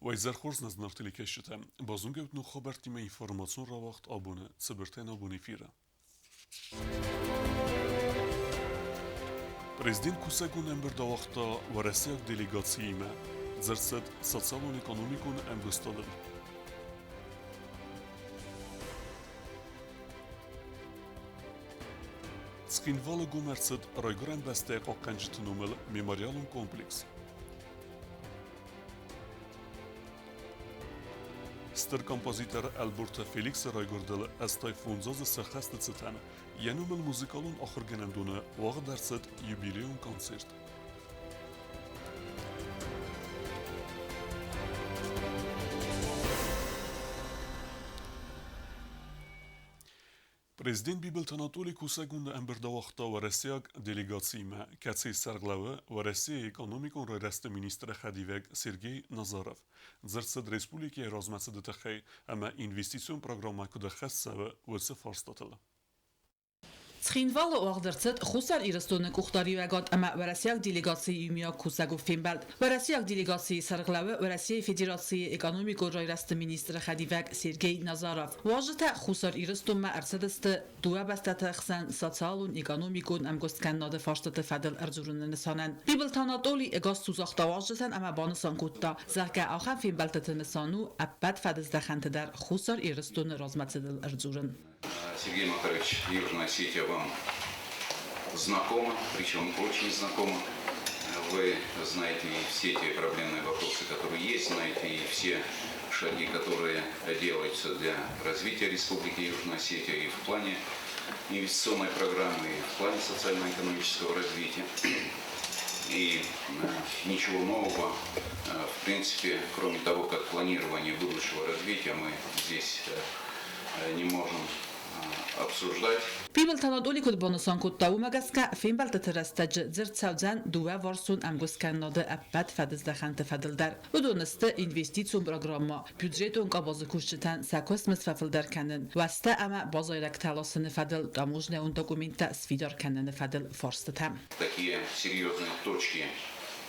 Вайзерхорз назнавтили кешите, базунгевт ну хабартиме информацион равахт абуне, цибертен абуни фира. Президент Кусегун эмберда вахта ва Россияк делегацииме, зерсет социалон экономикун эмбустадыл. Скинвалы гумерцет райгурен бесте какканчытынумел мемориалун комплекс. Стер композитор Алберто Феликс райгурдыл эстай фунзоз сахаст цитан, янумел музыкалун ахыргенендуны вағы дәрсет юбилеун концерт. Президент Бибелт Анатолий Кусегун эмберда вахта ва Россияк делегацииме, каци сарглавы ва Россия экономикон райрасты министра Хадивег Сергей Назаров. Зерсед республики размасы дытахай, ама инвестицион программа куда хассавы вырсы фарстатылы. Цхинвалы уагдырцыт хусар ирыстоны кухтариуагат ама Россияк делегации юмия Кусагу фембалд. Россияк делегации сарглавы Россия Федерации экономико райрасты министра Хадивег Сергей Назаров. Важыта хусар ирыстома арцадысты дуа бастаты хсан социалун экономикун амгосткан нады фаштаты фадыл арзурунны нысанан. Бибелт Анатолий эгас тузахта важытан ама банысан кутта. Зарга ахан фембалтаты нысану аппад фадыздахантыдар хусар ирыстоны размацыдыл арзурун. Сергей Макарович, Южная Осетия вам знакома, причем очень знакома. Вы знаете и все те проблемные вопросы, которые есть, знаете и все шаги, которые делаются для развития Республики Южная Осетия и в плане инвестиционной программы, и в плане социально-экономического развития. И ничего нового, в принципе, кроме того, как планирование будущего развития, мы здесь не можем обсуждать. Бибелт Анатолий куд бонусан кутта умагаска фембалтаты растаджы зерцавзан дуа варсун амгускан нады аппад фадыздаханты фадылдар. Удонысты инвестицион программа бюджетон қабазы күшчітен сакосмыз фафылдар кәнін. Васта ама базайрак таласыны фадыл дамужне он документа свидар кәніні фадыл форсты там. Такие серьезные точки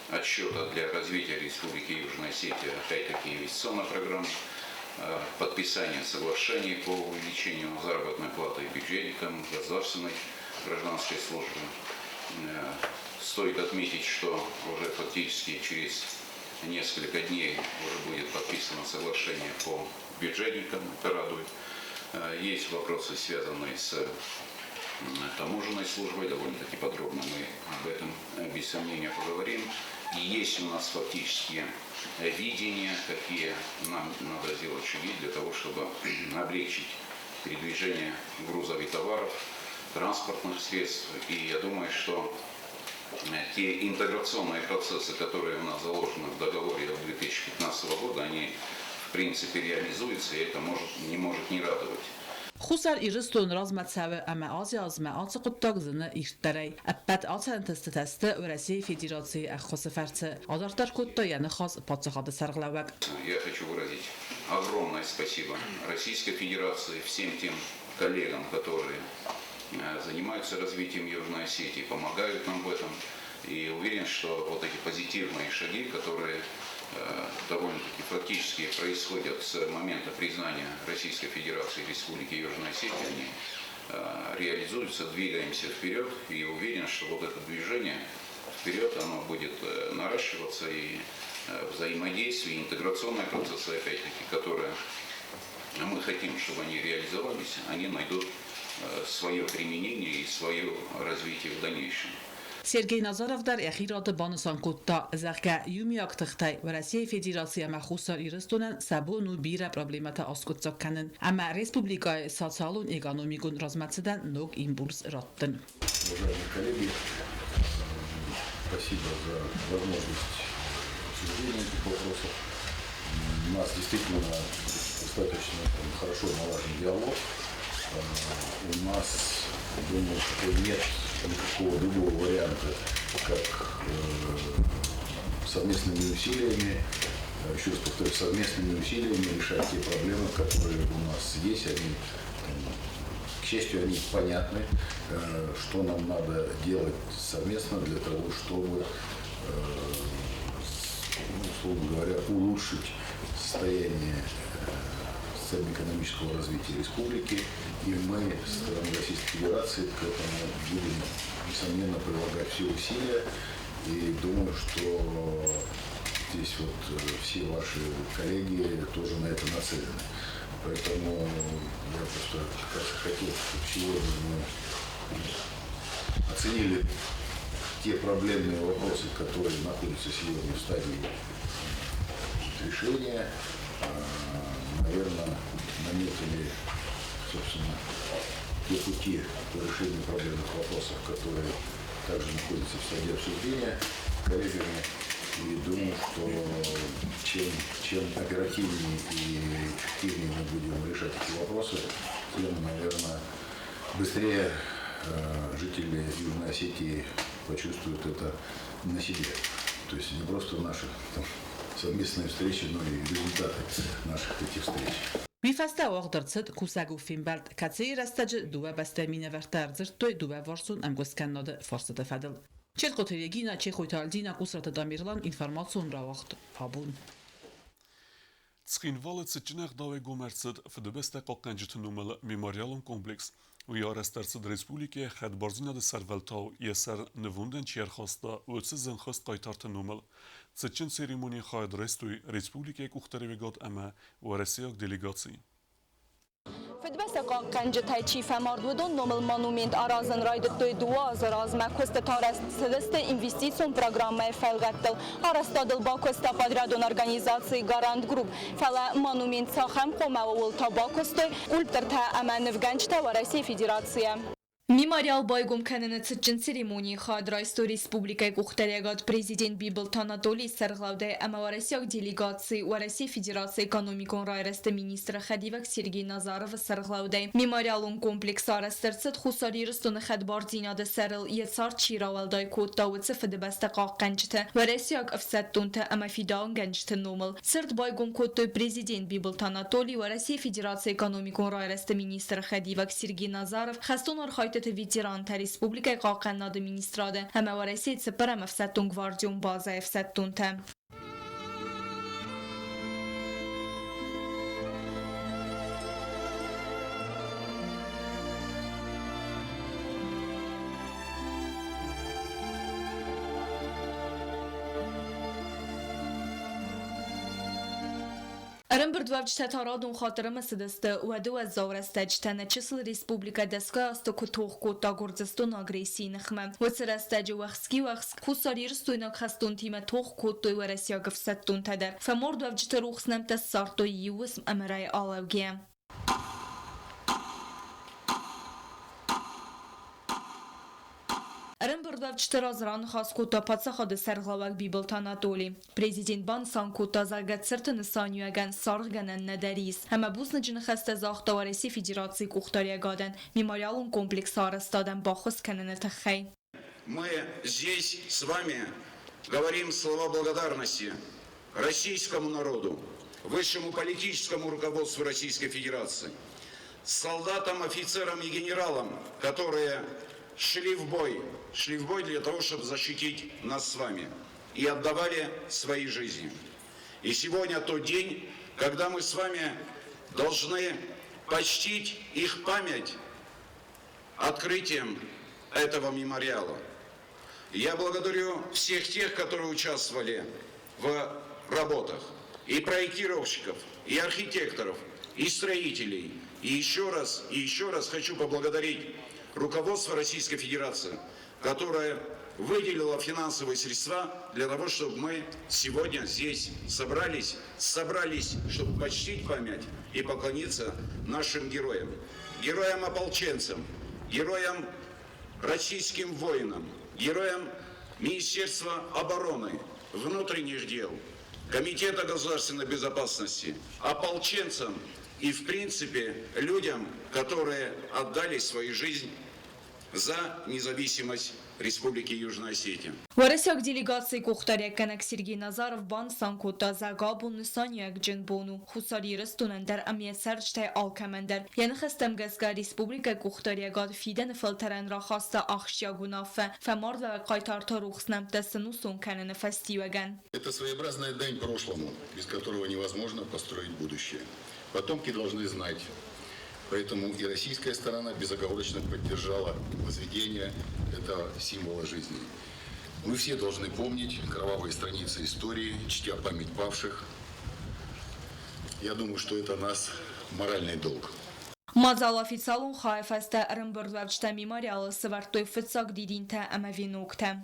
отсчета для развития Республики Южная Осетия, опять-таки инвестиционная программа, подписание соглашений по увеличению заработной платы бюджетникам, государственной гражданской службы. Стоит отметить, что уже фактически через несколько дней уже будет подписано соглашение по бюджетникам, это радует. Есть вопросы, связанные с таможенной службой, довольно-таки подробно мы об этом без сомнения поговорим. И есть у нас фактически видение, какие нам надо сделать шаги для того, чтобы облегчить передвижение грузов и товаров, транспортных средств. И я думаю, что те интеграционные процессы, которые у нас заложены в договоре 2015 года, они в принципе реализуются, и это не может не радовать. Хусар ирыстон разматсавы ама Азия азма ацı quttaq zını iştərəy. Əppət açantısты təstə Россия Федерации əxxosıfərçi. Adartar kutta yəni xas patsaxadı sarğlavaq. Я хочу выразить огромное спасибо Российской Федерации, всем тем коллегам, которые занимаются развитием Южной Осетии, помогают нам в этом. И уверен, что вот эти позитивные шаги, которые довольно-таки фактически происходят с момента признания Российской Федерации и Республики Южная Осетия, они реализуются, двигаемся вперед. И уверен, что вот это движение вперед, оно будет наращиваться, и взаимодействие, интеграционные процессы, опять-таки, которые мы хотим, чтобы они реализовались, они найдут свое применение и свое развитие в дальнейшем. Sergey Nazarov dar əxiradı banısan kutta zəxə yumiyak tıxtay və Россия Федерация məxusar irıstonan sabunu bira problemata askutsak kanın. Amma Республика социалун экономикун размацыдан ног импульс раттын. Уважаемые коллеги, спасибо за возможность обсуждения этих вопросов. У нас действительно достаточно хорошо налажен диалог. У нас, думаю, что нет никакого другого варианта, как совместными усилиями, еще раз повторю, совместными усилиями решать те проблемы, которые у нас есть. Они, к счастью, они понятны, что нам надо делать совместно для того, чтобы условно говоря, улучшить состояние социально-экономического развития республики, и мы со стороны Российской Федерации к этому будем, несомненно, прилагать все усилия, и думаю, что здесь вот все ваши коллеги тоже на это нацелены. Поэтому я просто как раз хотел, чтобы сегодня мы оценили те проблемные вопросы, которые находятся сегодня в стадии решения, наверное, наметили, собственно, те пути по решению проблемных вопросов, которые также находятся в стадии обсуждения коллегами. И думаю, что чем оперативнее и эффективнее мы будем решать эти вопросы, тем, наверное, быстрее жители Южной Осетии почувствуют это на себе. То есть не просто наши совместные встречи, но и результаты наших этих встреч. Միֆաստա օղդրցդ կուսագու ֆիմբարդ կացի ռաստաջը դուվա բաստամինը վարտարձր տոյ դուվա որսուն ամգոսկաննոդը ֆորսը ֆադել Չելկոթերեգինա չեխոյթալդինա կուսրատը դամիրլան ինֆորմացիոն ռավախտ փաբուն Ցխինվալը ցճնեղ դավե գոմերցդ ֆդբեստա կոկանջթնումը մեմորիալոն կոմպլեքս ու yarastırsı Respublikaya xadbarzina de serveltav yeser nevundan çerxasta ölçü zınxast qaytartınumel Sıçın seremoniya xayad restuy Respublikaya kuxtarevegat ama varasiyak delegatsiyi فدبست قنج تایچی فماردودون نومل مانومنت آرازن راید توی دواز رازمه کست تارست سدست اینوستیسیون پروگرامه فلگتل آرستادل با کست پادرادون ارگانیزاسی گاراند گروپ فلا مانومنت ساخم قومه و ولتا با کستوی قلبتر تا اما نفگنج تا ورسی فدراسیه Мемориал байгум канена цычин церемонии хадрайсто республикой кухтарягат президент Библ Анатолий Сарглауде амаварасяк делегации в России Федерации экономикон райраста министра Хадивак Сергей Назаров Сарглауде. Мемориалун комплекс арастырцыт хусари рыстуны хадбардина да сарыл яцар чиравалдай кодтауцы фадебаста қаққанчыты. Варасяк афсаттунта амафидаун ганчыты номал. Сырт байгум кодтой президент Библ Анатолий в России Федерации экономикон райраста министра Хадивак Сергей Назаров хастун архайт ветеран та республика قاقنا администрада همه ورسید سپرم افسدتون گواردیون بازه افسدتون تم Рэмбердвавч татарадун хатырымы сыдысты уаду азаврастачтана числ республика дәсқа асты кутух кота гордзастун агрессийны хмам. Вацарастаджи вахски хусарир стойнак хастун тима тух котой варасягов саттун тадар. Фамордвавч тарухснам тассарто ювыс амарай алавге. Рэмбердвавч таразран хас кота пацахады сарглавак Библ Анатолий. Президент бан сан кота загат сыртыны санюаган саргганан надарис. Хама бусны джины хаста захта вареси Федерации кухтарягадан. Мемориалун комплекс арастадан бахус канана тахай. Мы здесь с вами говорим слова благодарности российскому народу, высшему политическому руководству Российской Федерации, солдатам, офицерам и генералам, которые шли в бой для того, чтобы защитить нас с вами и отдавали свои жизни. И сегодня тот день, когда мы с вами должны почтить их память открытием этого мемориала. Я благодарю всех тех, которые участвовали в работах, и проектировщиков, и архитекторов, и строителей. И еще раз хочу поблагодарить руководство Российской Федерации, которое выделило финансовые средства для того, чтобы мы сегодня здесь собрались, чтобы почтить память и поклониться нашим героям. Героям-ополченцам, героям российским воинам, героям Министерства обороны, внутренних дел, Комитета государственной безопасности, ополченцам и, в принципе, людям, которые отдали свою жизнь за независимость Республики Южная Осетия. Варасяк делегации Кухтаряканак Сергей Назаров бан санкота загабун нисаньяк джинбону хусари растунандер амиет сарчтай алкамендер яны хастам газга Республика Кухтарягад фиден филтерен را خاصة أخشياغونافة فمارد و قايتارتا روخسنام تسنوسون كان فستيوغان. Это своеобразная дань прошлому, без которого невозможно построить будущее. Потомки должны знать. Поэтому и российская сторона безоговорочно поддержала возведение этого символа жизни. Мы все должны помнить кровавые страницы истории, чтя память павших. Я думаю, что это наш моральный долг. Мазал официалун хайфаста рымбырдвавчта мемориалы сывартой фыцак дидинта амавинукта.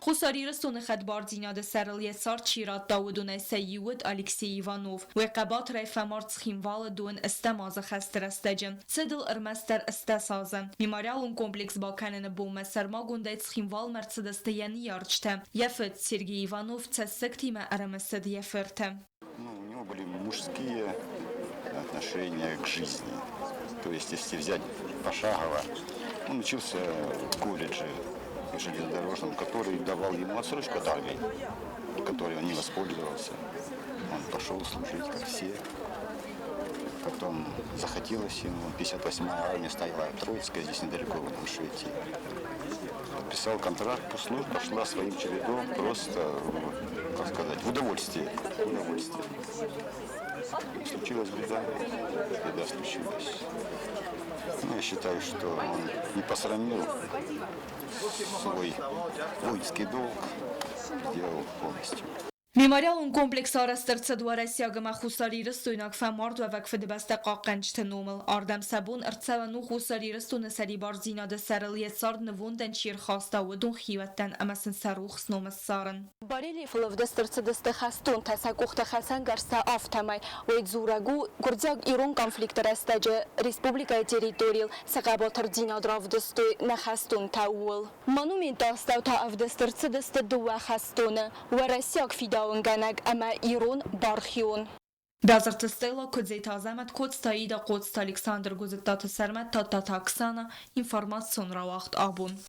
خساری رسون خدبار زیناد سرلی سار چیرات داودون سیود الکسی ایوانوف و قبات رای مارت خیموال دون استماز خستر استجن صدل ارمستر استسازن میماریالون کمپلکس با کنن بوم سرما گنده خیموال مرسدس تیانی یارچته یفت سرگی ایوانوف تسکتی ما ارمستد یفرته. У него были мужские отношения к жизни. То есть, если взять пошагово, он учился в колледже железнодорожном, который давал ему отсрочку от армии, которой он не воспользовался. Он пошел служить, как все. Потом захотелось ему, 58-я армия стояла Троицкая, здесь недалеко в Ингушетии. Подписал контракт, служба пошла своим чередом, просто, как сказать, в удовольствие. Случилась беда случилась. Но я считаю, что он не посрамил свой воинский долг, сделал полностью. میماریالون کمپلکس آرسترچه دواره سیاگم خساری رستویناک فمارد و وقفه دبسته قاقنچ نومل آردم سبون ارتسا و نو خساری رستون سری بار زیناد سرلیت سارد نووندن شیر خواسته و دون خیوتن امسن سروخ نوم سارن. باریلی فلو دسترچه دست خستون تساکوخت خسن گرسا آفتمای و زورگو گردزاگ ایران کنفلیکت رستجه ریسپوبلیکای تریتوریل سقاباتر زیناد راف دستوی نخستون تاول. مانومنت استاو تا اف دسترچه دست دو خستونه و رسیاک فیدا ونگنگ اما ایران بارخیون. بازرت استیلا کدزی تازمت کدستایی دا قدست الکساندر گوزدات سرمت تا تاکسانا اینفورماسیون را وقت آبون.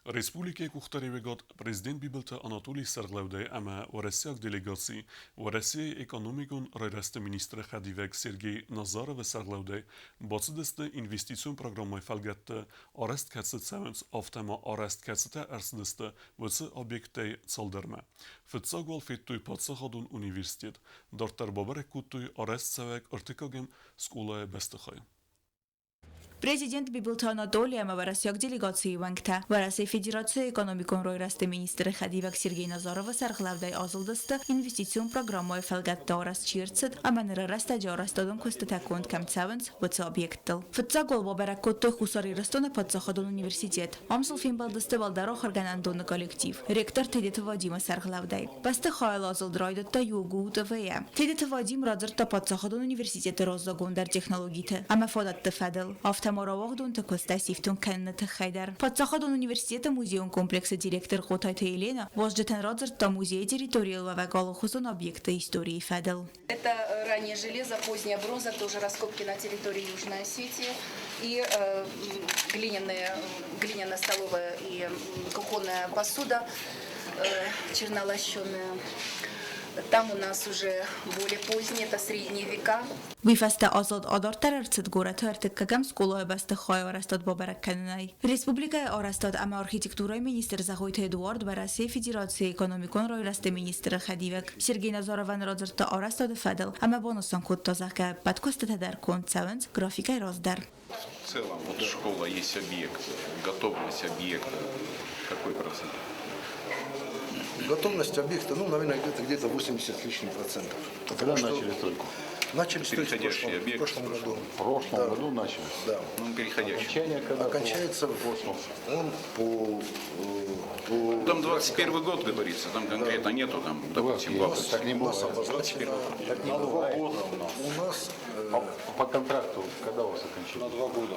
Республика Кухтаревегот президент бибелта Анатолий Сарглавдай ама Россияк делегации Россия экономикун райраста министра Хадивек Сергей Назаров Сарглавдай бацдесте инвестицион программай фалгатта арест катсет савенс автама арест катсета арсдесте вц объектай цалдарма фцагвал феттуй патсахадун университет дартар бабарек куттуй арест савек артикагем скула бестахай. Президент бибилта Анатолия Маварасяк делегации вангта Варасей Федерация экономикон ройрасты министра Хадивек Сергей Назарова Сарглавдай азылдысты инвестицион программой фалгатта арас чирцет аманера растаджа арастадон костатаконт камцавенс вц объекттыл. Фтсагол бабаракоттой хусари растона подсахадон университет. Амсыл финбалдысты балдаро харганандоны коллектив. Ректор Тедет Вадима Сарглавдай. Басты хайл азылдрайдытта югу ТВЯ. Тедет Вадим радзырта подсахадон университеты роззагондар технологиты. Амафадатты фадыл. Мораогдун такоста сифтун каннат хайдар. Подсахадун университета музеон комплекса директор Хотайта Елена возжетен радзерта музей территориал вагалохузон объекта истории фадал. Это раннее железо, поздняя бронза, тоже раскопки на территории Южной Осетии и глиняная столовая и кухонная посуда, чернолощеная. Там у нас уже более поздние, это средние века. Вифаста азад адар тарарцет горат артыккагам сколой басты хай арастад бабаракканай. Республика арастад ама архитектурой министр Захойта Эдуард Варасей Федерации экономикон ройрасты министр Хадивек Сергей Назарован радзырта арастад фадал ама бонусан код тазака подкоста тадар кон цавенс графикай раздар. В целом вот школа есть объект, готовность объекта. Какой процент? Готовность объекта, ну, наверное, где-то 80 с лишним процентов. Когда начали стройку? Начали строить в прошлом году. В прошлом году начали? Да. Ну, переходящий. Окончание когда? Окончается он по Там 21 год говорится, там конкретно нету, там, допустим, в августе. Так не бывает. Так не бывает. у нас По контракту когда у вас окончание? на 2 года.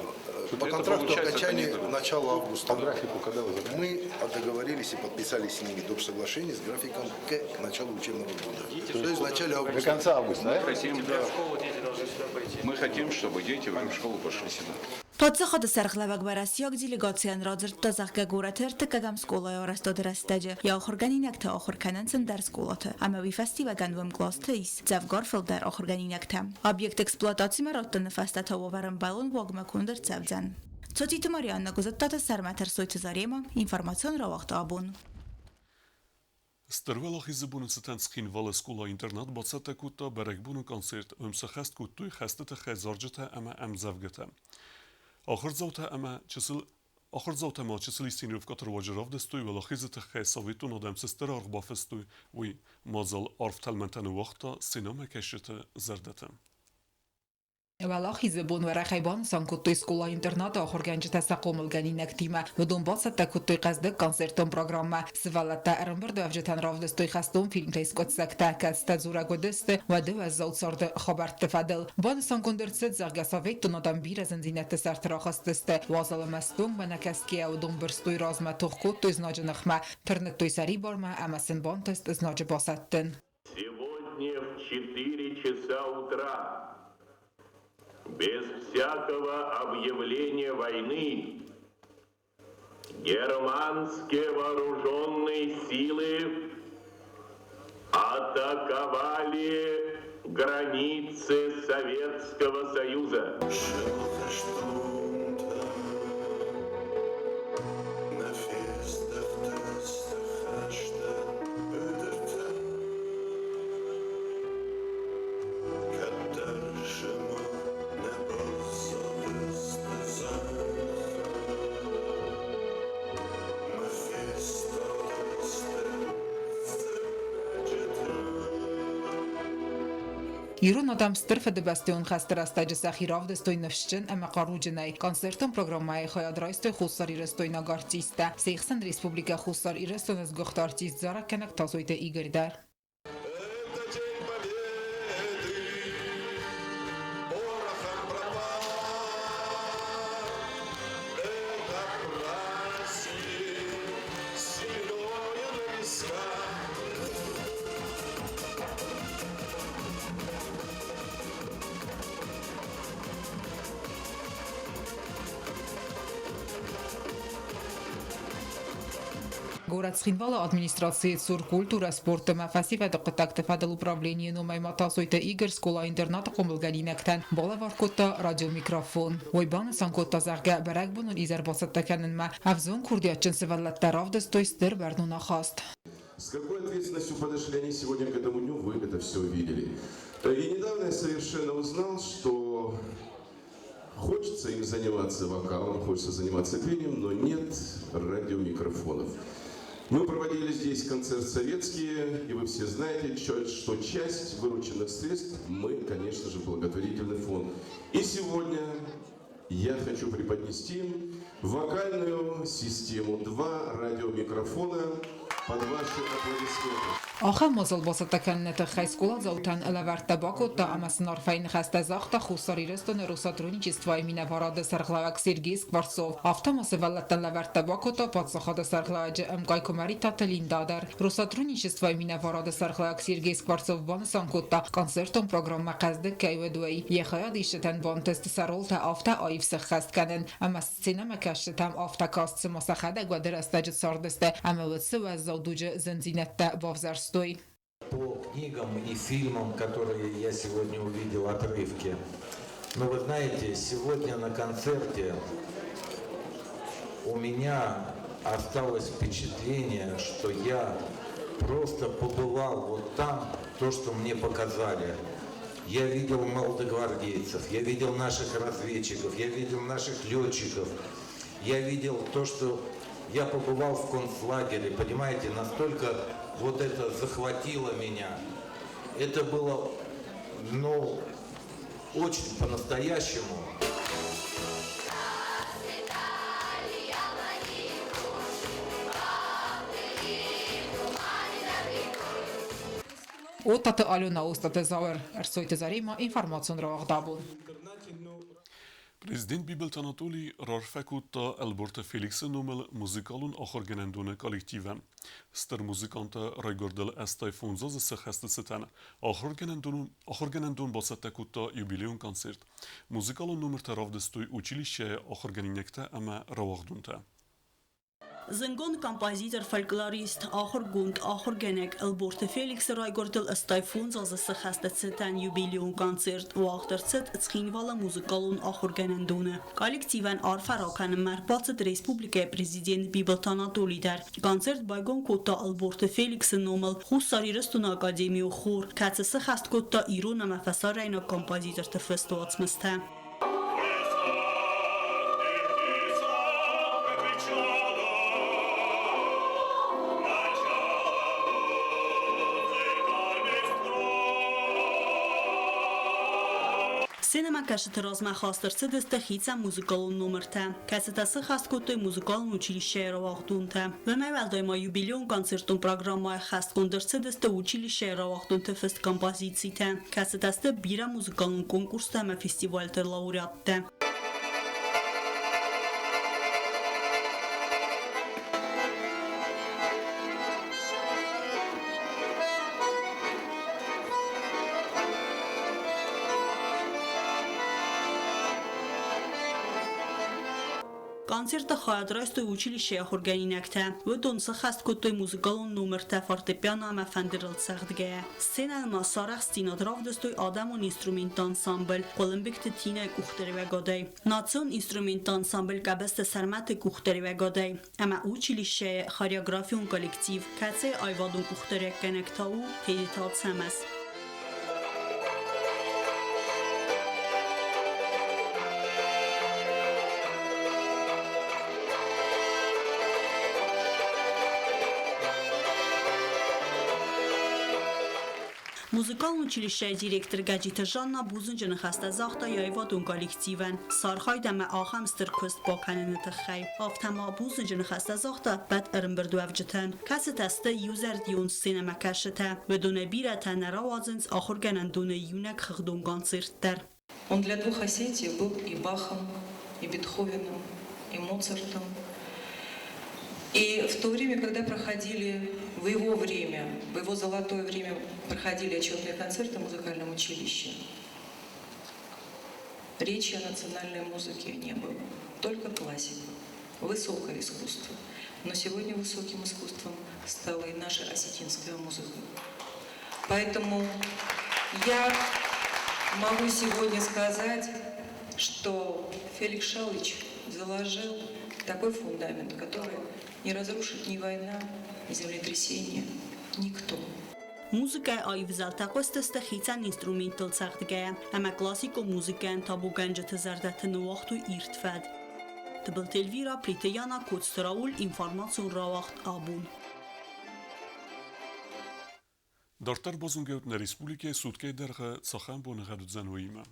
По Это контракту получается окончание каникулы. начала августа. По графику когда вы закончили? Мы договорились и подписали с ними доп. Соглашение с графиком к началу учебного года. То есть в начале До августа. конца августа, да? Мы хотим, чтобы дети уже в школу пошли сюда. Тоцախод сархлаваг барасиог делегациан розер тозахга гуратер текагам сколой орастод растаджа я охорганинак та охорканансен дар сколота амави фестиваган вам глостейс зав горфил дар охорганинак там объект эксплуатации маротта фастата варам балон вогма кундер цавзан Цоти Тимаряна гузаттата сарматер сойти зарема информацион равахта абун Стървелах избунецетен схин вале скула интернат бацата кута берекбун концерт өмсахаст кутуй хастата хезорджата ама амзавгата. Ахыр заута ма числи синров катар ваджрав дестуй вала хизата хай совету надам сестер аргба фестуй уй мазал арф талментан вақта синема кешета зардата. Валахи зебун ва рахайбан санкуттой скула интерната охорганчи тасақомил ганинак тима вдон басата куттой қазды концертон программа свалата армбердо авжетан равдестой хастон фильм тайскот сакта каста зура годесте ва дeva заутсорды хабарт тфадел бан санкондерцет заргасавек тонадам бир зензинете сартрахастесте вазаламастон банакаския вдон берстой разма тухкуттой знаджанахма тернеттой сари барма амасен бантест знаджа басаттен. Сегодня в 4 часа утра без всякого объявления войны германские вооруженные силы атаковали границы Советского Союза. Ирон адам стърфа дебастион хастер астаджа сахирав дестой навшчен ама qaruđenaj koncerton programmaje hajadrajstoj хусар ирестой наг артиста. Сейхсан республика хусар ирестонес гохт артист зара кенек тазойте игрдар. Город Схинвала администрации ЦУР культура спорта мафаси ва дaqatak тфадал управление номай матасойта игр скола интерната комилганинактан балаваркота радио микрофон ойбан санкота зарга барагбунун изарбасаттаканын ма авзон курдиачин севаллатта равдестой стер барнуна хаст. С какой ответственностью подошли они сегодня к этому дню, вы это все увидели. И недавно я совершенно узнал, что хочется им заниматься вокалом, хочется заниматься пением, но нет радиомикрофонов. Мы проводили здесь концерт советские, и вы все знаете, что часть вырученных средств мы, конечно же, в благотворительный фонд. И сегодня я хочу преподнести вокальную систему 2 радиомикрофона под ваши аплодисменты. آخر مازال باسطکن خیسکولا زوتن الورت باکو تا امسنار فین خسته زخت خوساری رستون روساترونی چیستوای مینه وارد سرخلاوک سیرگیس کورسوف افتاماس ولتن لورت باکو تا پادسخاد سرخلاوج امگای کمری تا تلین دادر روساترونی چیستوای مینه وارد سرخلاوک سیرگیس کورسوف بانسان کوتا کنسرتون پروگرام مقصد کیودوی یخیا دیشتن بانتست سرول تا آفتا آیف سخست کنن اما سینما کشتم آفتا کاست مسخده گودر استاج ساردسته اما وسو از زودوج زنزینت تا بافزر По книгам и фильмам, которые я сегодня увидел, отрывки. Но вы знаете, сегодня на концерте у меня осталось впечатление, что я просто побывал вот там, то, что мне показали. Я видел молодогвардейцев, я видел наших разведчиков, я видел наших летчиков, я видел то, что Я побывал в концлагере, понимаете, настолько вот это захватило меня. Это было, ну, очень по-настоящему. Օտատը Ալյոնա ուստատը զավեր արսոյտը զարիմա ինформацион րաղդաբուն։ Prezident Bibelt Anatoli rarfekutta Elborte Felixen numel muzikalun achorgenendune kollektiven. Ster muzikante Raigordel Estai Fonzoze sechesteceten. Achorgenendun basetekutta jubileum koncert. Muzikalun nummer teravdestui училище achorgeninekte eme ravagdunte. Զնգոն կամպոզիտոր ֆոլկլորիստ Ախոր Գունդ Ախոր Գենեք Elborte Felix Raigordel Estai Fonzoze sechesteceten jubileum koncert ուաղդրցet ծխինվալը մուզիկալուն achorgenendune. Kollektiven արֆարոքանը մերբացը Ռեսպուբլիկե Prezident Bibelt Anatoli դար. Koncert բայգոն կոտա Elborte Felix'ın nomel Xussariristun Akademiyo xor. Kətsə sexest kotda İrona məfəsarayna kompozitor të festovatsmıstă. Սենեմա կաշը ռազմա խաստրցը դստխիցա մուզիկալուն նոմրտը։ Կասետասը խաստկոտոյ մուզիկալուն ուչիլիշեյրով աղդունտը։ Վեմայվալդոյմա юбилеон концертուն պրոգրամայ խաստկոնդրցը դստը ուչիլիշեյրով աղդունտը ֆեստ կամպոզիցիթը։ Կասետաստը բիրա մուզիկալուն կոնկուրստը մը ֆեստիվալտը լաուրյատտը։ Концерта хадрастой училище Ахорганинекте. Выдон сахасткотой музыкалон номерте фортепиано ама фандералцагдге. Сцена масарах стинодравдостой адамон инструмент ансамбль. Колумбикте тина кухтереве годей. Национ инструмент ансамбль кабесте сармате кухтереве годей. Ама училище хореографион коллектив. Каце айвадон кухтере кенектау хедитал самес. Մուզիկալն училище դիրեկտոր Գաջիթը Ժաննա Բուզունջը նխաստազախտա Յայվադուն կոլեկտիվեն Սարխայդամը աղամ ստրքուստ բոքանենը թխայ Ավթամա Բուզունջը նխաստազախտա բատ ըրմբրդուավջթան Կասետաստը յուզեր դյուն սինեմակաշտը Վդունե բիրաթա նարավազնց ախորգանանդունը յունակ խղդուն կոնցերտտեր Он для двух Осетий был и Бахом, и Бетховеном, и Моцартом. И в то время, когда проходили, в его золотое время, проходили отчетные концерты в музыкальном училище, речи о национальной музыке не было, только классика, высокое искусство. Но сегодня высоким искусством стала и наша осетинская музыка. Поэтому я могу сегодня сказать, что Феликс Шалыч заложил такой фундамент, который не разрушит ни война, ни землетрясение, никто. Մուզիկայի այվզալտակոստը ստխիցան ինստրումենտալ ծաղդգայը, ամա կլասիկո մուզիկային տաբու գանջը զարդաթը նուաղթու իրտվադ։ Տբլտել վիրա պլիտեյանա կոց տրաուլ ինվարմացուն ռավաղթ աբուն։ Դարտար բոզունգեութն Ռեսպուլիկե սուտկե դերղը ծախան բոնղադուձան ոյիմը։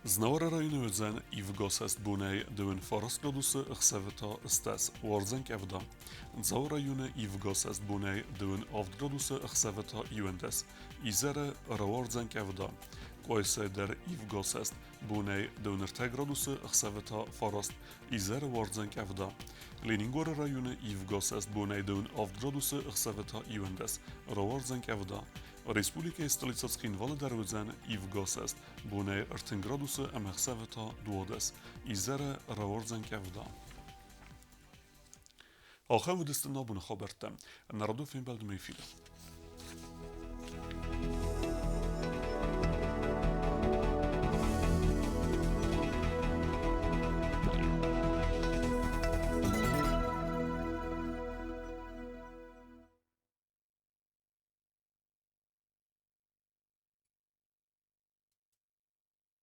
Znawara rajnődzen Ivgosest Bunei dőn farasztgadusze xeveta stes warzen kevda. Zawara june Ivgosest Bunei dőn avdgadusze xeveta juendes. Izere rawarzen kevda. Koyse der Ivgosest Bunei dőn ertegradusze xeveta farast. Izere warzen kevda. Leningora rajone Ivgosest Bunei dőn avdgadusze xeveta juendes. Rawarzen kevda. Respublike stolica Skhinvala darvuzan Ivgosest, Bunei Ertengraduse Emerseveta Duodes, Izere Rawarzen Kevda. Alchem we de stenabune Robertem, en Narodov in Beldemefile.